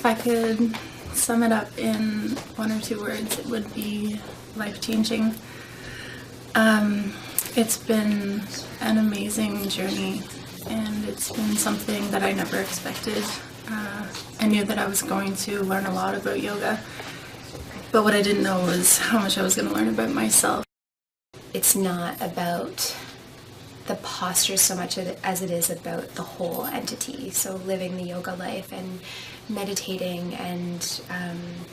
If I could sum it up in one or two words, it would be life-changing. It's been an amazing journey, and it's been something that I never expected. I knew that I was going to learn a lot about yoga, but what I didn't know was how much I was going to learn about myself. It's not about the posture so much as it is about the whole entity. So living the yoga life and meditating and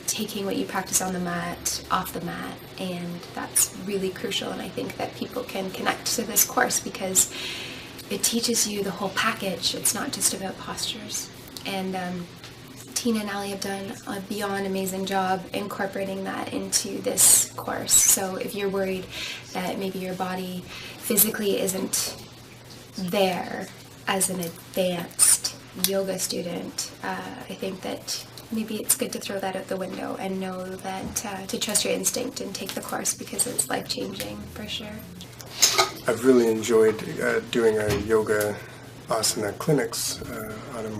taking what you practice on the mat off the mat, and that's really crucial. And I think that people can connect to this course because it teaches you the whole package. It's not just about postures. And Tina and Ali have done a beyond amazing job incorporating that into this course. So if you're worried that maybe your body physically isn't there as an advanced yoga student, I think that maybe it's good to throw that out the window and know that to trust your instinct and take the course because it's life-changing for sure. I've really enjoyed doing our yoga asana clinics in a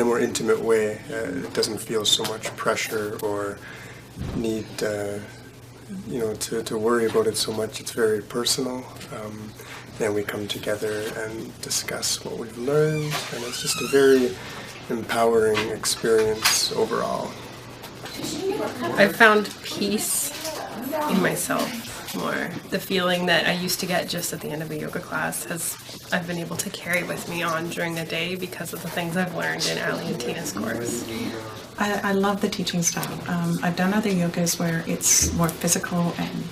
more intimate way. It doesn't feel so much pressure or need to worry about it so much. It's very personal. Then we come together and discuss what we've learned, and it's just a very empowering experience overall. I found peace in myself more. The feeling that I used to get just at the end of a yoga class I've been able to carry with me on during the day because of the things I've learned in Ali and Tina's course. I love the teaching style. I've done other yogas where it's more physical and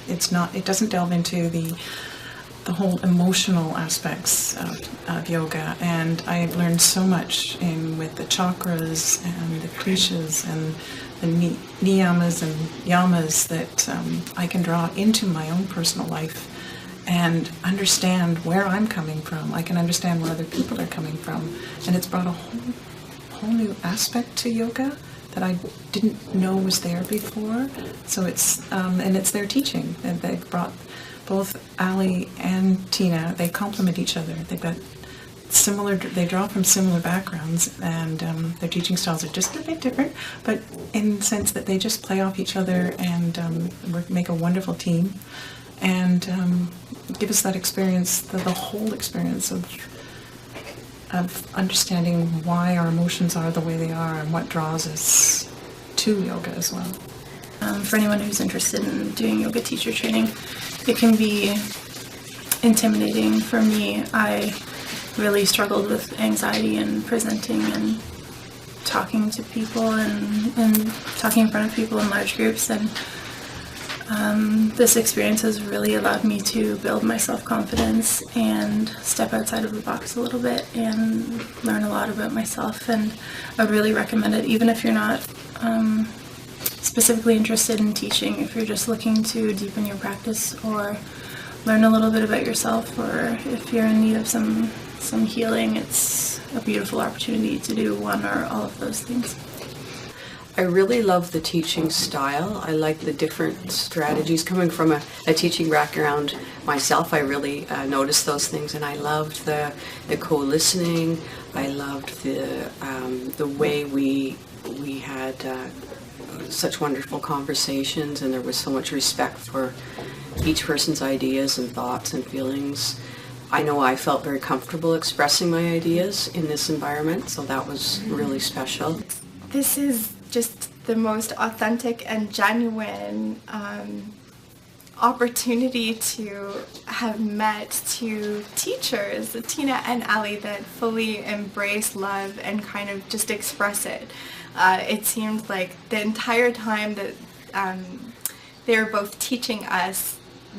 it doesn't delve into the whole emotional aspects of yoga, and I've learned so much with the chakras and the klishas and the niyamas and yamas that I can draw into my own personal life and understand where I'm coming from. I can understand where other people are coming from, and it's brought a whole new aspect to yoga that I didn't know was there before. So it's their teaching, and they've brought both Ali and Tina. They complement each other. They've got they draw from similar backgrounds, and their teaching styles are just a bit different, but in the sense that they just play off each other and make a wonderful team, and give us that experience, the whole experience of understanding why our emotions are the way they are and what draws us to yoga as well. For anyone who's interested in doing yoga teacher training, it can be intimidating. For me, I really struggled with anxiety and presenting and talking to people and talking in front of people in large groups, and this experience has really allowed me to build my self-confidence and step outside of the box a little bit and learn a lot about myself. And I would really recommend it, even if you're not specifically interested in teaching. If you're just looking to deepen your practice or learn a little bit about yourself, or if you're in need of some healing, it's a beautiful opportunity to do one or all of those things. I really love the teaching style. I like the different strategies. Coming from a teaching background myself, I really noticed those things, and I loved the co-listening. I loved the way we had such wonderful conversations, and there was so much respect for each person's ideas and thoughts and feelings. I know I felt very comfortable expressing my ideas in this environment, so that was really special. This is just the most authentic and genuine opportunity to have met two teachers, Tina and Ali, that fully embrace love and kind of just express it. It seemed like the entire time that they were both teaching us,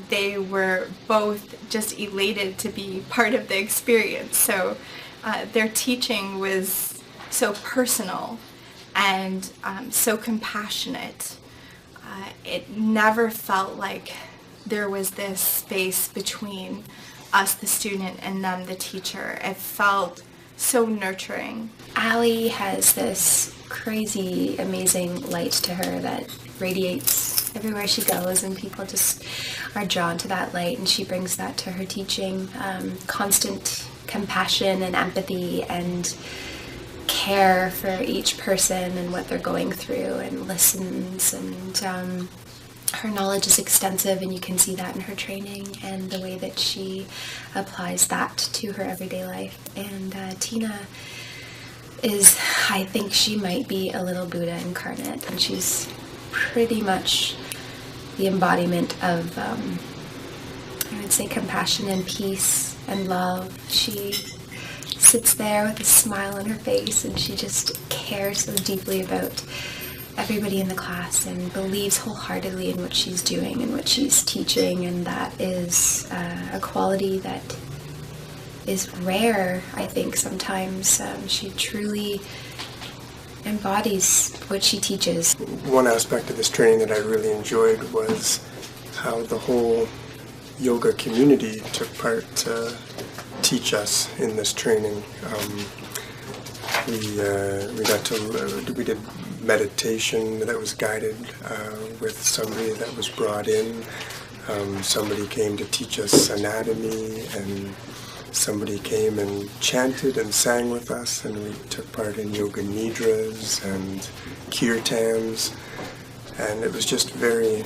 they were both just elated to be part of the experience. So their teaching was so personal and so compassionate. It never felt like there was this space between us, the student, and them, the teacher. It felt so nurturing. Ali has this crazy, amazing light to her that radiates everywhere she goes, and people just are drawn to that light, and she brings that to her teaching. Constant compassion and empathy, and care for each person and what they're going through, and listens, and her knowledge is extensive, and you can see that in her training and the way that she applies that to her everyday life. And Tina is, I think she might be a little Buddha incarnate, and she's pretty much the embodiment of, I would say, compassion and peace and love. She sits there with a smile on her face, and she just cares so deeply about everybody in the class and believes wholeheartedly in what she's doing and what she's teaching, and that is a quality that is rare, I think, sometimes. She truly embodies what she teaches. One aspect of this training that I really enjoyed was how the whole yoga community took part to teach us in this training. We did meditation that was guided with somebody that was brought in. Somebody came to teach us anatomy, and somebody came and chanted and sang with us, and we took part in yoga nidras and kirtans, and it was just there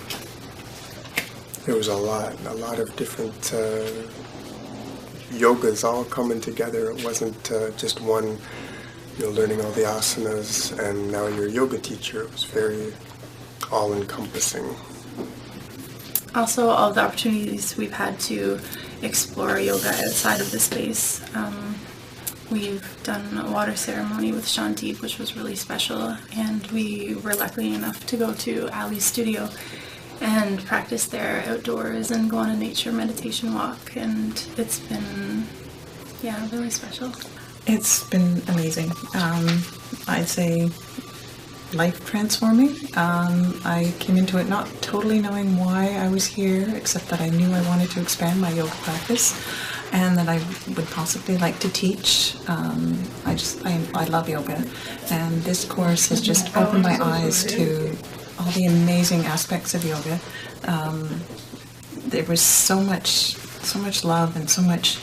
was a lot of different yogas all coming together. It wasn't just one, learning all the asanas and now you're a yoga teacher. It was very all-encompassing. Also, all the opportunities we've had to explore yoga outside of the space. We've done a water ceremony with Shandeep, which was really special, and we were lucky enough to go to Ali's studio and practice there outdoors and go on a nature meditation walk, and it's been, really special. It's been amazing. I'd say life transforming. I came into it not totally knowing why I was here, except that I knew I wanted to expand my yoga practice and that I would possibly like to teach. I love yoga, and this course has just opened my eyes to all the amazing aspects of yoga. There was so much love and so much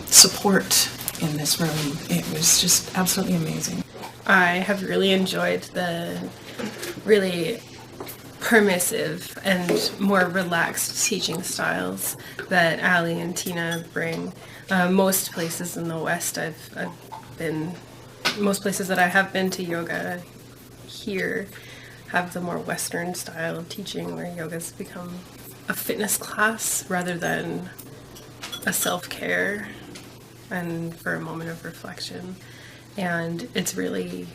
support in this room. It was just absolutely amazing. I have really enjoyed the really permissive and more relaxed teaching styles that Ali and Tina bring. Most places in the West most places that I have been to yoga here have the more Western style of teaching, where yoga's become a fitness class rather than a self-care and for a moment of reflection. And it's really,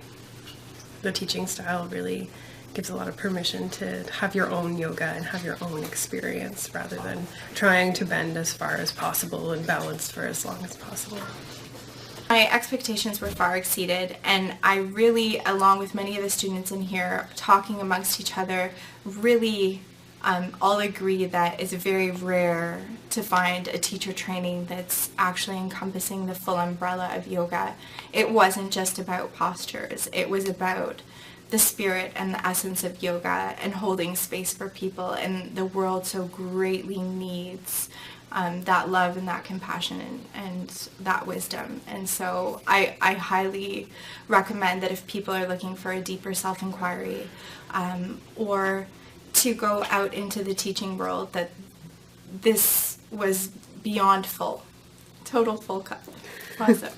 the teaching style really gives a lot of permission to have your own yoga and have your own experience rather than trying to bend as far as possible and balance for as long as possible. My expectations were far exceeded, and I really, along with many of the students in here, talking amongst each other, really all agree that it's very rare to find a teacher training that's actually encompassing the full umbrella of yoga. It wasn't just about postures. It was about the spirit and the essence of yoga and holding space for people, and the world so greatly needs that love and that compassion and that wisdom. And so I highly recommend that if people are looking for a deeper self-inquiry or to go out into the teaching world, that this was beyond full, total full cup. Awesome.